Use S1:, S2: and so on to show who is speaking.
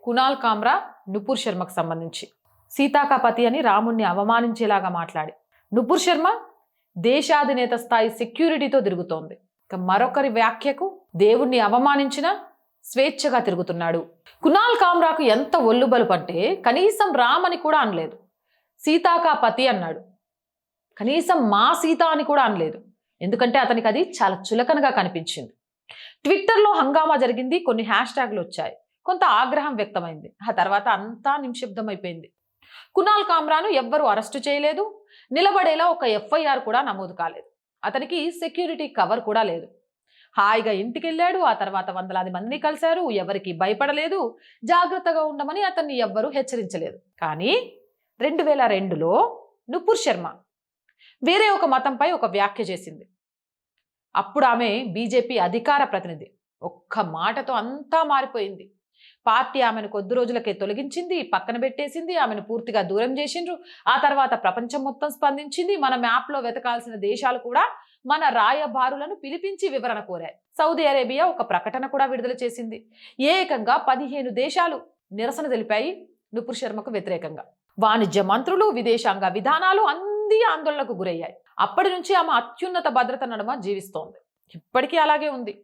S1: కునాల్ కామ్రా, నుపూర్ శర్మకు సంబంధించి సీతాకాపతి అని రాముణ్ణి అవమానించేలాగా మాట్లాడి, నుపూర్ శర్మ దేశాధినేత స్థాయి సెక్యూరిటీతో తిరుగుతోంది. ఇక మరొకరి వ్యాఖ్యకు దేవుణ్ణి అవమానించిన స్వేచ్ఛగా తిరుగుతున్నాడు. కునాల్ కామ్రాకు ఎంత ఒల్లుబలుపు అంటే కనీసం రామని కూడా అనలేదు, సీతాకాపతి అన్నాడు. కనీసం మా సీత అని కూడా అనలేదు, ఎందుకంటే అతనికి అది చాలా చులకనగా కనిపించింది. ట్విట్టర్లో హంగామా జరిగింది, కొన్ని హ్యాష్ ట్యాగ్లు వచ్చాయి, కొంత ఆగ్రహం వ్యక్తమైంది. ఆ తర్వాత అంతా నిశ్శబ్దం అయిపోయింది. కునాల్ కామ్రాను ఎవ్వరూ అరెస్టు చేయలేదు, నిలబడేలా ఒక ఎఫ్ఐఆర్ కూడా నమోదు కాలేదు. అతనికి సెక్యూరిటీ కవర్ కూడా లేదు. హాయిగా ఇంటికి వెళ్ళాడు. ఆ తర్వాత వందలాది మందిని కలిశారు, ఎవరికి భయపడలేదు, జాగ్రత్తగా ఉండమని అతన్ని ఎవ్వరూ హెచ్చరించలేదు. కానీ 2002లో నుపూర్ శర్మ వేరే ఒక మతంపై ఒక వ్యాఖ్య చేసింది. అప్పుడు ఆమె బీజేపీ అధికార ప్రతినిధి. ఒక్క మాటతో అంతా మారిపోయింది. పార్టీ ఆమెను కొద్ది రోజులకే తొలగించింది, పక్కన పెట్టేసింది, ఆమెను పూర్తిగా దూరం చేసిండ్రు. ఆ తర్వాత ప్రపంచం మొత్తం స్పందించింది. మన మ్యాప్లో వెతకాల్సిన దేశాలు కూడా మన రాయబారులను పిలిపించి వివరణ కోరాయి. సౌదీ అరేబియా ఒక ప్రకటన కూడా విడుదల చేసింది. ఏకంగా 15 దేశాలు నిరసన తెలిపాయి నుపూర్ శర్మకు వ్యతిరేకంగా. వాణిజ్య మంత్రులు, విదేశాంగ విధానాలు అన్ని ఆందోళనకు గురయ్యాయి. అప్పటి నుంచి ఆమె అత్యున్నత భద్రత నడుమ జీవిస్తోంది. ఇప్పటికీ అలాగే ఉంది.